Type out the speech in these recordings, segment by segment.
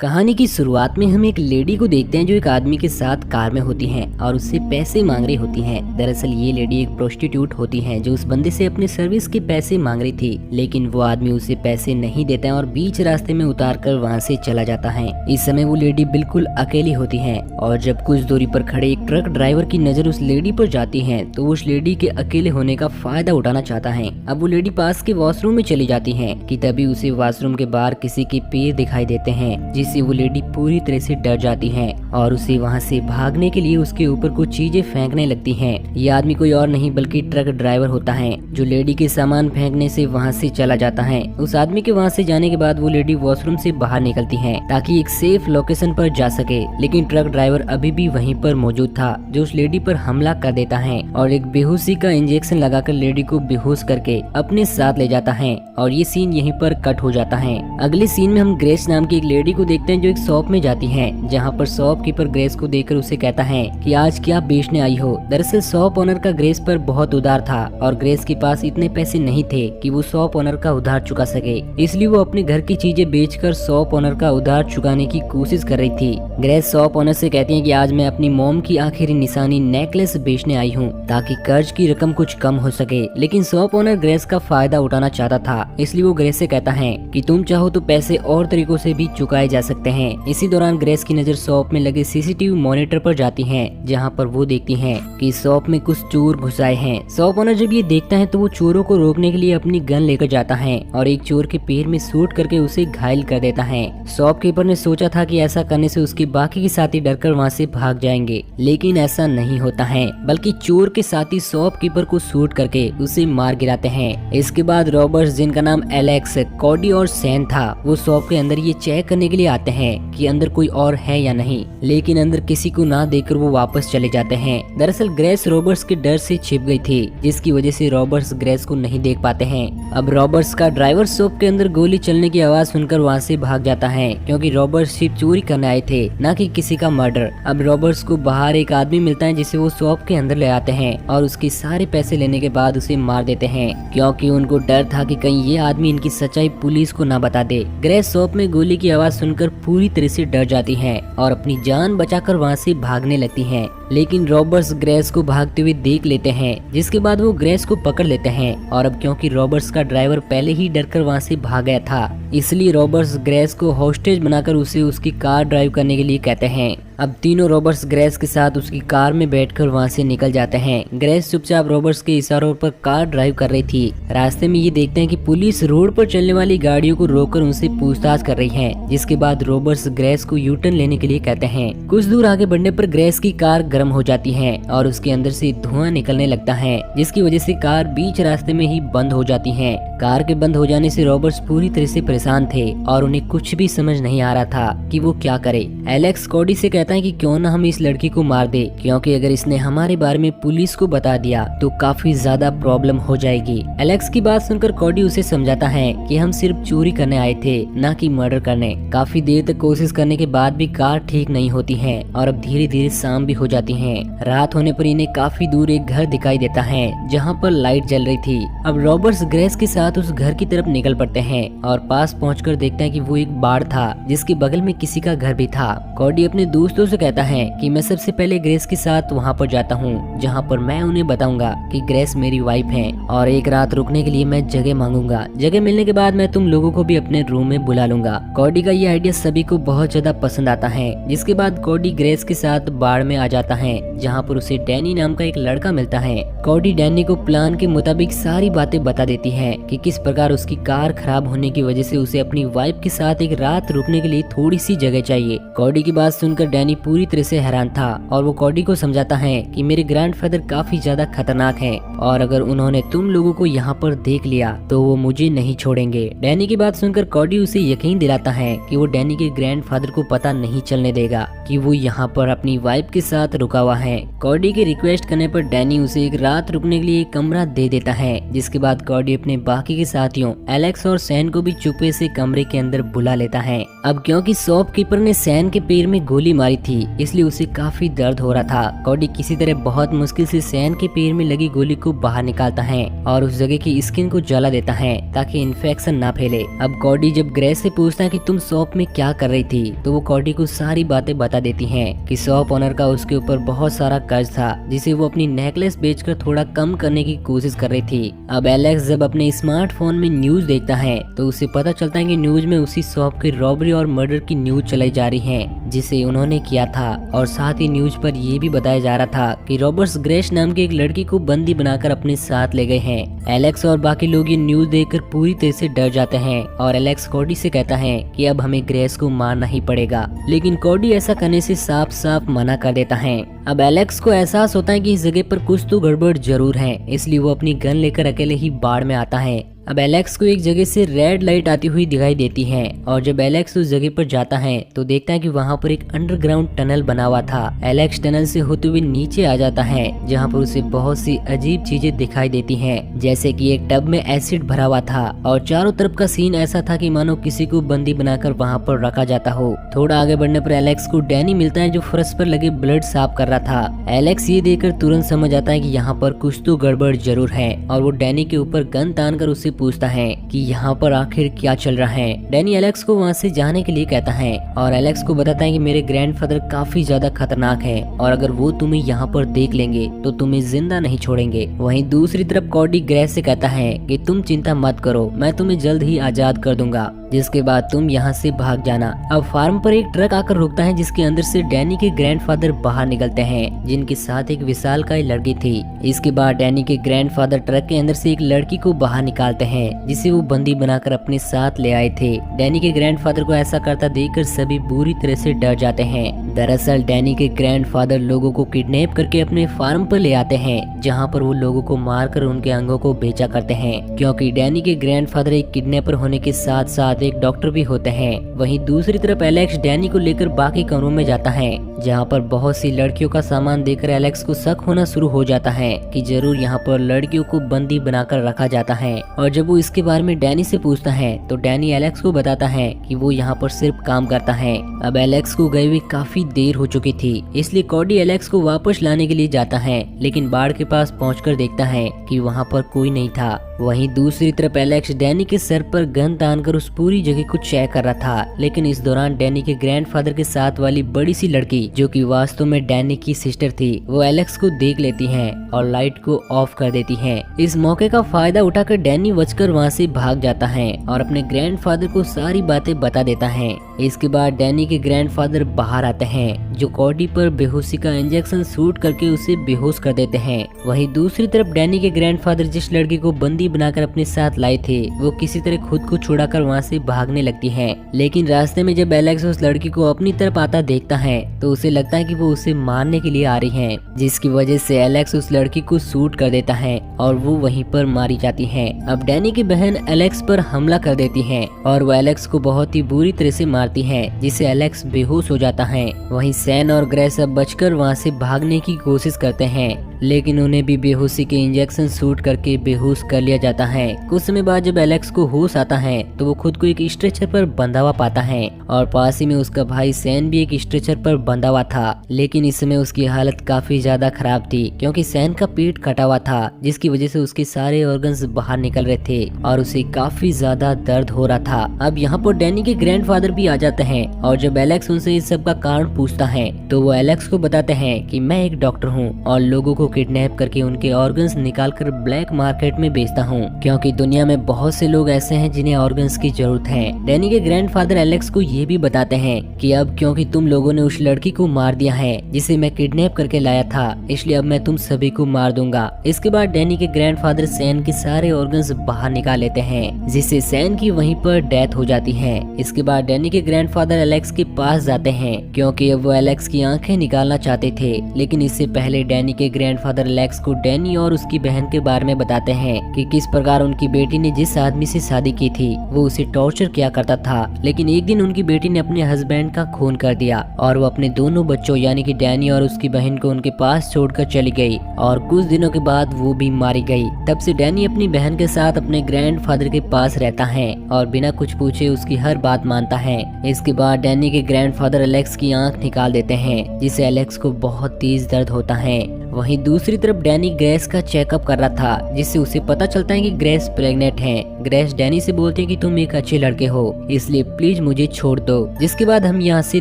कहानी की शुरुआत में हम एक लेडी को देखते हैं जो एक आदमी के साथ कार में होती हैं और उससे पैसे मांग रही होती हैं। दरअसल ये लेडी एक प्रोस्टिट्यूट होती हैं जो उस बंदे से अपने सर्विस के पैसे मांग रही थी, लेकिन वो आदमी उसे पैसे नहीं देता है और बीच रास्ते में उतार कर वहाँ से चला जाता है। इस समय वो लेडी बिल्कुल अकेली होती है और जब कुछ दूरी पर खड़े एक ट्रक ड्राइवर की नजर उस लेडी पर जाती है तो वो उस लेडी के अकेले होने का फायदा उठाना चाहता है। अब वो लेडी पास के वॉशरूम में चली जाती है कि तभी उसे वॉशरूम के बाहर किसी के पैर दिखाई देते हैं, जिससे वो लेडी पूरी तरह से डर जाती है और उसे वहाँ से भागने के लिए उसके ऊपर कुछ चीजें फेंकने लगती हैं। ये आदमी कोई और नहीं बल्कि ट्रक ड्राइवर होता है जो लेडी के सामान फेंकने से वहाँ से चला जाता है। उस आदमी के वहाँ से जाने के बाद वो लेडी वॉशरूम से बाहर निकलती है ताकि एक सेफ लोकेशन पर जा सके, लेकिन ट्रक ड्राइवर अभी भी वहीं पर मौजूद था जो उस लेडी पर हमला कर देता है और एक बेहोशी का इंजेक्शन लगाकर लेडी को बेहोश करके अपने साथ ले जाता है और ये सीन यहीं पर कट हो जाता है। अगले सीन में हम ग्रेस नाम की एक लेडी को देखते हैं जो एक शॉप में जाती है, जहाँ पर शॉपकीपर ग्रेस को देखकर उसे कहता है कि आज क्या बेचने आई हो। दरअसल शॉप ओनर का ग्रेस पर बहुत उधार था और ग्रेस के पास इतने पैसे नहीं थे कि वो शॉप ओनर का उधार चुका सके, इसलिए वो अपने घर की चीजें बेचकर शॉप ओनर का उधार चुकाने की कोशिश कर रही थी। ग्रेस शॉप ओनर से कहती है कि आज मैं अपनी मॉम की आखिरी निशानी नेकलेस बेचने आई हूँ ताकि कर्ज की रकम कुछ कम हो सके, लेकिन शॉप ओनर ग्रेस का फायदा उठाना चाहता था, इसलिए वो ग्रेस से कहता है कि तुम चाहो तो पैसे और तरीकों से भी चुकाए जा सकते हैं। इसी दौरान ग्रेस की नजर शॉप में लगे सीसीटीवी मॉनिटर पर जाती है, जहां पर वो देखती हैं कि शॉप में कुछ चोर घुस आए हैं। शॉप ओनर जब ये देखता है तो वो चोरों को रोकने के लिए अपनी गन लेकर जाता है और एक चोर के पैर में शूट करके उसे घायल कर देता है। शॉपकीपर ने सोचा था कि ऐसा करने से उसके बाकी के साथी डरकर वहाँ से भाग जाएंगे, लेकिन ऐसा नहीं होता है, बल्कि चोर के साथी शॉपकीपर को शूट करके उसे मार गिराते हैं। इसके बाद रॉबर्ट्स, जिनका नाम एलेक्स, कॉडी और सैन था, वो शॉप के अंदर ये चेक करने के लिए आते हैं कि अंदर कोई और है या नहीं, लेकिन अंदर किसी को ना देखकर वो वापस चले जाते हैं। दरअसल ग्रेस रॉबर्ट्स के डर से छिप गई थी, जिसकी वजह से रॉबर्ट्स ग्रेस को नहीं देख पाते हैं। अब रॉबर्ट्स का ड्राइवर शॉप के अंदर गोली चलने की आवाज सुनकर वहाँ से भाग जाता है, क्योंकि रॉबर्ट्स सिर्फ चोरी करने आए थे, न कि किसी का मर्डर। अब रॉबर्ट्स को बाहर एक आदमी मिलता है जिसे वो शॉप के अंदर ले आते हैं और उसके सारे पैसे लेने के बाद उसे मार देते हैं, क्योंकि उनको डर था कि कहीं ये आदमी इनकी सच्चाई पुलिस को ना बता दे। ग्रेस शॉप में गोली की आवाज सुनकर पूरी तरह से डर जाती है और अपनी जान बचाकर वहाँ से भागने लगती हैं, लेकिन रॉबर्ट्स ग्रेस को भागते हुए देख लेते हैं, जिसके बाद वो ग्रेस को पकड़ लेते हैं। और अब क्योंकि रॉबर्ट्स का ड्राइवर पहले ही डरकर वहाँ से भाग गया था, इसलिए रॉबर्ट्स ग्रेस को हॉस्टेज बनाकर उसे उसकी कार ड्राइव करने के लिए कहते हैं। अब तीनों रॉबर्ट्स ग्रेस के साथ उसकी कार में बैठकर वहाँ से निकल जाते हैं। ग्रेस चुपचाप रॉबर्ट्स के इशारों पर कार ड्राइव कर रही थी। रास्ते में ये देखते हैं कि पुलिस रोड पर चलने वाली गाड़ियों को रोककर उनसे पूछताछ कर रही है, जिसके बाद रॉबर्ट्स ग्रेस को यू टर्न लेने के लिए कहते हैं। कुछ दूर आगे बढ़ने पर ग्रेस की कार गर्म हो जाती है और उसके अंदर से धुआं निकलने लगता है, जिसकी वजह से कार बीच रास्ते में ही बंद हो जाती है। कार के बंद हो जाने से रॉबर्ट्स पूरी तरह से परेशान थे और उन्हें कुछ भी समझ नहीं आ रहा था कि वो क्या करे। एलेक्स कॉडी से कहता है कि क्यों ना हम इस लड़की को मार दे, क्योंकि अगर इसने हमारे बारे में पुलिस को बता दिया तो काफी ज्यादा प्रॉब्लम हो जाएगी। एलेक्स की बात सुनकर कॉडी उसे समझाता है कि हम सिर्फ चोरी करने आए थे, ना कि मर्डर करने। काफी देर तक कोशिश करने के बाद भी कार ठीक नहीं होती है और अब धीरे धीरे शाम भी हो जाती है। रात होने पर इन्हें काफी दूर एक घर दिखाई देता है जहाँ पर लाइट जल रही थी। अब रॉबर्ट्स ग्रेस के साथ उस घर की तरफ निकल पड़ते हैं और पास पहुंचकर देखते हैं कि वो एक बाड़ था जिसके बगल में किसी का घर भी था। कॉडी अपने दोस्तों से कहता है कि मैं सबसे पहले ग्रेस के साथ वहाँ पर जाता हूँ, जहाँ पर मैं उन्हें बताऊंगा कि ग्रेस मेरी वाइफ है और एक रात रुकने के लिए मैं जगह मांगूंगा। जगह मिलने के बाद मैं तुम लोगों को भी अपने रूम में बुला लूंगा। कॉडी का ये आइडिया सभी को बहुत ज्यादा पसंद आता है, जिसके बाद कॉडी ग्रेस के साथ बाड़ में आ जाता है, जहाँ पर उसे डैनी नाम का एक लड़का मिलता है। कॉडी डैनी को प्लान के मुताबिक सारी बातें बता देती है कि किस प्रकार उसकी कार खराब होने की वजह से उसे अपनी वाइफ के साथ एक रात रुकने के लिए थोड़ी सी जगह चाहिए। कॉडी की बात सुनकर डैनी पूरी तरह से हैरान था और वो कॉडी को समझाता है कि मेरे ग्रैंडफादर काफी ज्यादा खतरनाक हैं और अगर उन्होंने तुम लोगों को यहाँ पर देख लिया तो वो मुझे नहीं छोड़ेंगे। डैनी की बात सुनकर कॉडी उसे यकीन दिलाता है कि वो डैनी के ग्रैंडफादर को पता नहीं चलने देगा कि वो यहाँ पर अपनी वाइफ के साथ रुका हुआ है। कॉर्डी के रिक्वेस्ट करने पर डैनी उसे एक रात रुकने के लिए एक कमरा दे देता है, जिसके बाद कॉर्डी अपने बाकी के साथियों एलेक्स और सैन को भी चुपे से कमरे के अंदर बुला लेता है। अब क्योंकि शॉपकीपर ने सैन के पैर में गोली मारी थी, इसलिए उसे काफी दर्द हो रहा था। कॉर्डी किसी तरह बहुत मुश्किल से सैन के पैर में लगी गोली को बाहर निकालता है और उस जगह की स्किन को जला देता है ताकि इन्फेक्शन ना फैले। अब कॉर्डी जब ग्रेस से पूछता है कि तुम शॉप में क्या कर रही थी, तो वो कॉर्डी को सारी बातें बता देती हैं कि शॉप ओनर का उसके ऊपर बहुत सारा कर्ज था, जिसे वो अपनी नेकलेस बेचकर थोड़ा कम करने की कोशिश कर रही थी। अब एलेक्स जब अपने स्मार्टफोन में न्यूज देखता है तो उसे पता चलता है कि न्यूज में उसी शॉप की रॉबरी और मर्डर की न्यूज चलाई जा रही है जिसे उन्होंने किया था, और साथ ही न्यूज पर यह भी बताया जा रहा था कि रॉबर्ट्स ग्रेस नाम की एक लड़की को बंदी बनाकर अपने साथ ले गए हैं। एलेक्स और बाकी लोग ये न्यूज देखकर पूरी तरह से डर जाते हैं और एलेक्स कॉर्डी से कहता है कि अब हमें ग्रेस को मारना ही पड़ेगा, लेकिन कॉर्डी ऐसा करने से साफ साफ मना कर देता है। अब एलेक्स को एहसास होता है कि इस जगह पर कुछ तो गड़बड़ जरूर है, इसलिए वो अपनी गन लेकर अकेले ही बाड़ में आता है। अब एलेक्स को एक जगह से रेड लाइट आती हुई दिखाई देती है और जब एलेक्स उस जगह पर जाता है तो देखता है कि वहाँ पर एक अंडरग्राउंड टनल बना हुआ था। एलेक्स टनल से होते हुए नीचे आ जाता है, जहाँ पर उसे बहुत सी अजीब चीजें दिखाई देती हैं, जैसे कि एक टब में एसिड भरा हुआ था और चारों तरफ का सीन ऐसा था कि मानो किसी को बंदी बनाकर वहाँ पर रखा जाता हो। थोड़ा आगे बढ़ने पर एलेक्स को डैनी मिलता है जो फर्श पर लगे ब्लड साफ कर रहा था। एलेक्स ये देखकर तुरंत समझ आता है कि यहाँ पर कुछ तो गड़बड़ जरूर है और वो डैनी के ऊपर गन तानकर उससे पूछता है कि यहाँ पर आखिर क्या चल रहा है। डैनी एलेक्स को वहाँ से जाने के लिए कहता है और एलेक्स को बताता है कि मेरे ग्रैंडफादर काफी ज्यादा खतरनाक है और अगर वो तुम्हें यहाँ पर देख लेंगे तो तुम्हें जिंदा नहीं छोड़ेंगे। वहीं दूसरी तरफ कॉर्डी ग्रेस से कहता है कि तुम चिंता मत करो, मैं तुम्हें जल्द ही आजाद कर दूंगा, जिसके बाद तुम यहाँ से भाग जाना। अब फार्म पर एक ट्रक आकर रुकता है जिसके अंदर से डैनी के ग्रैंडफादर बाहर निकलते हैं, जिनके साथ एक विशालकाय लड़की थी। इसके बाद डैनी के ग्रैंडफादर ट्रक के अंदर से एक लड़की को बाहर निकालते हैं जिसे वो बंदी बनाकर अपने साथ ले आए थे। डैनी के ग्रैंडफादर को ऐसा करता देखकर सभी बुरी तरह से डर जाते हैं। दरअसल डैनी के ग्रैंडफादर लोगों को किडनैप करके अपने फार्म पर ले आते हैं, जहाँ पर वो लोगों को मारकर उनके अंगों को बेचा करते हैं, क्योंकि डैनी के ग्रैंडफादर एक किडनैपर होने के साथ साथ एक डॉक्टर भी होते हैं। वहीं दूसरी तरफ एलेक्स डैनी को लेकर बाकी कमरों में जाता है, जहाँ पर बहुत सी लड़कियों का सामान देखकर एलेक्स को शक होना शुरू हो जाता है कि जरूर यहाँ पर लड़कियों को बंदी बनाकर रखा जाता है। और जब वो इसके बारे में डैनी से पूछता है तो डैनी एलेक्स को बताता है कि वो यहाँ पर सिर्फ काम करता है। अब एलेक्स को गए हुए काफी देर हो चुकी थी, इसलिए कॉर्डी एलेक्स को वापस लाने के लिए जाता है, लेकिन बाढ़ के पास पहुंचकर देखता है कि वहाँ पर कोई नहीं था। वहीं दूसरी तरफ एलेक्स डैनी के सर पर गन तानकर उस पूरी जगह को चेक कर रहा था, लेकिन इस दौरान डैनी के ग्रैंडफादर के साथ वाली बड़ी सी लड़की, जो कि वास्तव में डैनी की सिस्टर थी, वो एलेक्स को देख लेती है और लाइट को ऑफ कर देती है। इस मौके का फायदा उठाकर डैनी बचकर वहाँ से भाग जाता है और अपने ग्रैंडफादर को सारी बातें बता देता है। इसके बाद डैनी के ग्रैंडफादर बाहर आते हैं, जो कॉर्डी पर बेहोशी का इंजेक्शन शूट करके उसे बेहोश कर देते हैं। वहीं दूसरी तरफ डैनी के ग्रैंडफादर जिस लड़की को बंदी बनाकर अपने साथ लाए थे, वो किसी तरह खुद को छुड़ाकर वहाँ से भागने लगती है, लेकिन रास्ते में जब एलेक्स उस लड़की को अपनी तरफ आता देखता है तो उसे लगता है कि वो उसे मारने के लिए आ रही है, जिसकी वजह से एलेक्स उस लड़की को शूट कर देता है और वो वहीं पर मारी जाती है। अब डैनी की बहन एलेक्स पर हमला कर देती है और वो एलेक्स को बहुत ही बुरी तरह से मारती है, जिससे एलेक्स बेहोश हो जाता है। वहीं सैन और ग्रेस अब बचकर वहाँ से भागने की कोशिश करते हैं, लेकिन उन्हें भी बेहोशी के इंजेक्शन शूट करके बेहोश कर लिया जाता है। कुछ समय बाद जब एलेक्स को होश आता है तो वो खुद को एक स्ट्रेचर पर बंधा हुआ पाता है और पास ही में उसका भाई सैन भी एक स्ट्रेचर पर बंधा हुआ था, लेकिन इस समय उसकी हालत काफी ज्यादा खराब थी, क्योंकि सैन का पेट कटा हुआ था, जिसकी वजह से उसके सारे ऑर्गन्स बाहर निकल रहे थे और उसे काफी ज्यादा दर्द हो रहा था। अब यहाँ पर डैनी के ग्रैंडफादर भी आ जाते हैं और जब एलेक्स उनसे इस सब का कारण पूछता है तो वो एलेक्स को बताते हैं कि मैं एक डॉक्टर हूँ और लोगों को किडनैप करके उनके ऑर्गन्स निकालकर ब्लैक मार्केट में बेचता हूँ, क्योंकि दुनिया में बहुत से लोग ऐसे हैं जिन्हें ऑर्गन्स की जरूरत है। डैनी के ग्रैंडफादर एलेक्स को ये भी बताते हैं कि अब क्योंकि तुम लोगों ने उस लड़की को मार दिया है जिसे मैं किडनैप करके लाया था, इसलिए अब मैं तुम सभी को मार दूंगा। इसके बाद डैनी के ग्रैंडफादर सैन के सारे ऑर्गन्स बाहर निकाल लेते हैं, जिससे सैन की वहीं पर डेथ हो जाती है। इसके बाद डैनी के ग्रैंडफादर एलेक्स के पास जाते हैं, क्योंकि अब वो एलेक्स की आंखें निकालना चाहते थे, लेकिन इससे पहले डैनी के ग्रैंड ग्रैंडफादर एलेक्स को डैनी और उसकी बहन के बारे में बताते हैं कि किस प्रकार उनकी बेटी ने जिस आदमी से शादी की थी वो उसे टॉर्चर किया करता था। लेकिन एक दिन उनकी बेटी ने अपने हस्बैंड का खून कर दिया और वो अपने दोनों बच्चों यानी कि डैनी और उसकी बहन को उनके पास छोड़कर चली गई और कुछ दिनों के बाद वो भी मारी गई। तब से डैनी अपनी बहन के साथ अपने ग्रैंडफादर के पास रहता है और बिना कुछ पूछे उसकी हर बात मानता है। इसके बाद डैनी के ग्रैंडफादर एलेक्स की आंख निकाल देते हैं जिससे एलेक्स को बहुत तेज दर्द होता है। वहीं दूसरी तरफ डैनी ग्रेस का चेकअप कर रहा था जिससे उसे पता चलता है कि ग्रेस प्रेग्नेंट है। ग्रेस डैनी से बोलती है कि तुम एक अच्छे लड़के हो इसलिए प्लीज मुझे छोड़ दो, जिसके बाद हम यहाँ से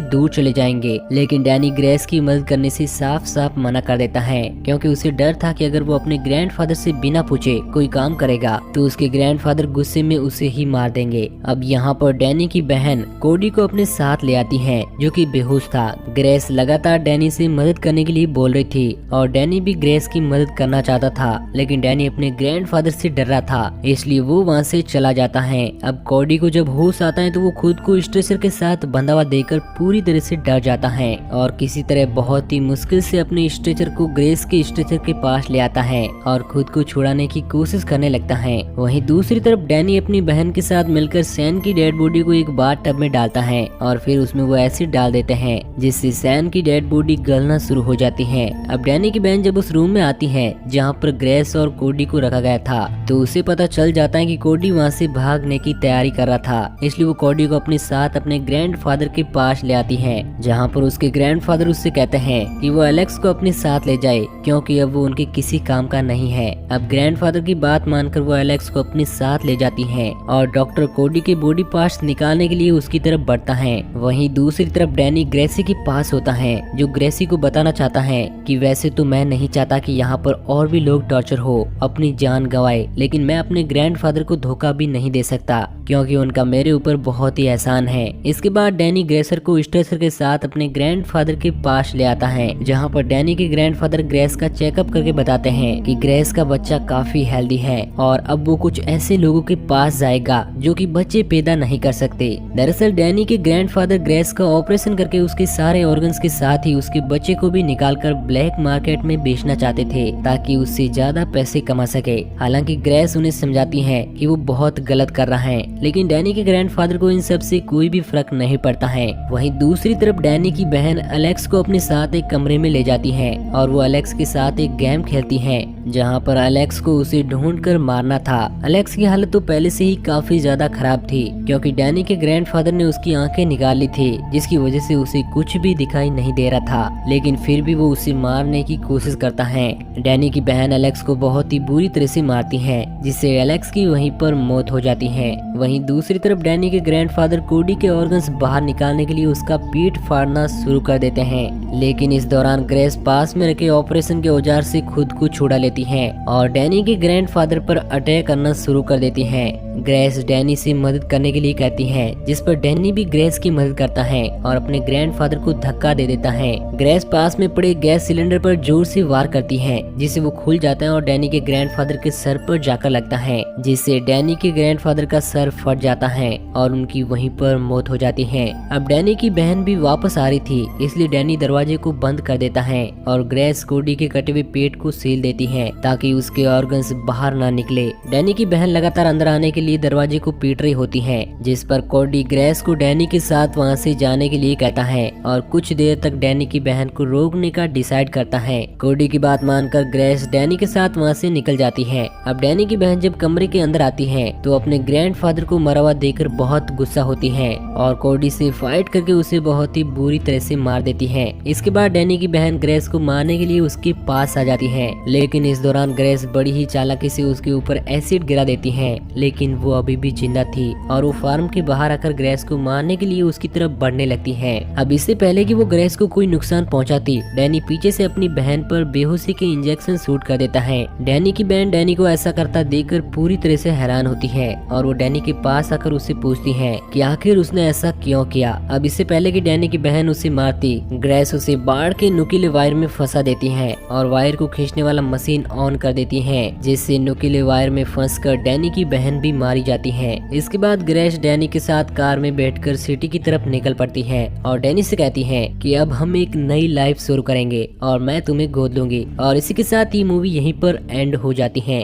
दूर चले जाएंगे। लेकिन डैनी ग्रेस की मदद करने से साफ साफ मना कर देता है क्योंकि उसे डर था कि अगर वो अपने ग्रैंडफादर से बिना पूछे कोई काम करेगा तो उसके ग्रैंडफादर गुस्से में उसे ही मार देंगे। अब यहाँ पर डैनी की बहन कोडी को अपने साथ ले आती है जो कि बेहोश था। ग्रेस लगातार डैनी से मदद करने के लिए बोल रही थी और डैनी भी ग्रेस की मदद करना चाहता था, लेकिन डैनी अपने ग्रैंडफादर से डर रहा था इसलिए वो वहाँ से चला जाता है। अब कोडी को जब होश आता है तो वो खुद को स्ट्रेचर के साथ बंधा हुआ देखकर पूरी तरह से डर जाता है और किसी तरह बहुत ही मुश्किल से अपने स्ट्रेचर को ग्रेस के स्ट्रेचर के पास ले आता है और खुद को छुड़ाने की कोशिश करने लगता है। वहीं दूसरी तरफ डैनी अपनी बहन के साथ मिलकर सैन की डेड बॉडी को एक बाथ टब में डालता है और फिर उसमें वो एसिड डाल देते हैं जिससे सैन की डेड बॉडी गलना शुरू हो जाती है। अब डैनी की बहन जब उस रूम में आती है जहाँ पर ग्रेस और कोडी को रखा गया था तो उसे पता चल जाता है कि कोडी वहाँ से भागने की तैयारी कर रहा था, इसलिए वो कोडी को अपने साथ अपने ग्रैंडफादर के पास ले आती है जहाँ पर उसके ग्रैंडफादर उससे कहते हैं कि वो एलेक्स को अपने साथ ले जाए क्योंकि अब वो उनके किसी काम का नहीं है। अब ग्रैंडफादर की बात मानकर वो एलेक्स को अपने साथ ले जाती है और डॉक्टर कोडी के बॉडी पार्ट्स निकालने के लिए उसकी तरफ बढ़ता है। वहीं दूसरी तरफ डैनी ग्रेसी के पास होता है जो ग्रेसी को बताना चाहता है कि वैसे तो मैं नहीं चाहता कि यहाँ पर और भी लोग टॉर्चर हो, अपनी जान गंवाए, लेकिन मैं अपने ग्रैंडफादर को धोखा भी नहीं दे सकता क्योंकि उनका मेरे ऊपर बहुत ही एहसान है। इसके बाद डैनी ग्रेसर को स्ट्रेचर के साथ अपने ग्रैंडफादर के पास ले आता है जहाँ पर डैनी के ग्रैंडफादर ग्रेस का चेकअप करके बताते हैं कि ग्रेस का बच्चा काफी हेल्दी है और अब वो कुछ ऐसे लोगों के पास जाएगा जो कि बच्चे पैदा नहीं कर सकते। दरअसल डैनी के ग्रैंडफादर ग्रेस का ऑपरेशन करके उसके सारे ऑर्गन्स के साथ ही उसके बच्चे को भी निकालकर ब्लैक मार्केट में बेचना चाहते थे ताकि उससे ज्यादा पैसे कमा सके। हालांकि ग्रेस उन्हें समझाती है कि वो बहुत गलत कर रहा है, लेकिन डैनी के ग्रैंडफादर को इन सब से कोई भी फर्क नहीं पड़ता है। वहीं दूसरी तरफ डैनी की बहन एलेक्स को अपने साथ एक कमरे में ले जाती है और वो एलेक्स के साथ एक गेम खेलती है जहाँ पर एलेक्स को उसे ढूंढकर मारना था। एलेक्स की हालत तो पहले से ही काफी ज्यादा खराब थी क्योंकि डैनी के ग्रैंडफादर ने उसकी आंखें निकाल ली थी जिसकी वजह से उसे कुछ भी दिखाई नहीं दे रहा था, लेकिन फिर भी वो उसे मारने की कोशिश करता है। डैनी की बहन एलेक्स को बहुत ही बुरी तरह से मारती है जिससे एलेक्स की वहीं पर मौत हो जाती है। वहीं दूसरी तरफ डैनी के ग्रैंडफादर कोडी के ऑर्गन्स बाहर निकालने के लिए उसका पीठ फाड़ना शुरू कर देते हैं, लेकिन इस दौरान ग्रेस पास में रखे ऑपरेशन के औजार से खुद को छुड़ा लेती है और डैनी के ग्रैंडफादर पर अटैक करना शुरू कर देती है। ग्रेस डैनी से मदद करने के लिए कहती है जिस पर डैनी भी ग्रेस की मदद करता है और अपने ग्रैंडफादर को धक्का दे देता है। ग्रेस पास में पड़े गैस सिलेंडर पर जोर से वार करती है जिससे वो खुल जाता है और डैनी के ग्रैंडफादर के सर पर जाकर लगता है जिससे डैनी के ग्रैंडफादर का सर फट जाता है और उनकी वहीं पर मौत हो जाती है। अब डैनी की बहन भी वापस आ रही थी इसलिए डैनी दरवाजे को बंद कर देता है और ग्रेस कोडी के कटे हुए पेट को सील देती है ताकि उसके ऑर्गन्स बाहर ना निकले। डैनी की बहन लगातार अंदर आने के लिए दरवाजे को पीट रही होती है जिस पर कोडी ग्रेस को डैनी के साथ वहाँ से जाने के लिए कहता है और कुछ देर तक डैनी की बहन को रोकने का डिसाइड करता है। कोडी की बात मानकर ग्रेस डैनी के साथ वहाँ से निकल जाती है। अब डैनी की बहन जब कमरे के अंदर आती है तो अपने ग्रैंडफादर को मरा हुआ देखकर बहुत गुस्सा होती है और कोडी से फाइट करके उसे बहुत ही बुरी तरह से मार देती है। इसके बाद डैनी की बहन ग्रेस को मारने के लिए उसके पास आ जाती है, लेकिन इस दौरान ग्रेस बड़ी ही चालाकी से उसके ऊपर एसिड गिरा देती है, लेकिन वो अभी भी जिंदा थी और वो फार्म के बाहर आकर ग्रेस को मारने के लिए उसकी तरफ बढ़ने लगती है। अब इससे पहले कि वो ग्रेस को कोई नुकसान पहुंचाती, डैनी पीछे से अपनी बहन पर बेहोशी के इंजेक्शन शूट कर देता है। डैनी की बहन डैनी को ऐसा करता देखकर पूरी तरह से हैरान होती है और वो डैनी के पास आकर उससे पूछती है कि आखिर उसने ऐसा क्यों किया। अब इससे पहले कि डैनी की बहन उसे मारती, ग्रेस उसे बाढ़ के नुकीले वायर में फंसा देती है और वायर को खींचने वाला मशीन ऑन कर देती है, जिससे नुकीले वायर में फंसकर डैनी की बहन भी मारी जाती है। इसके बाद ग्रेस डैनी के साथ कार में बैठकर सिटी की तरफ निकल पड़ती है और डैनी से कहती है कि अब हम एक नई लाइफ शुरू करेंगे और मैं तुम्हें गोद लूंगी। और इसी के साथ ये मूवी यहीं पर एंड हो जाती है।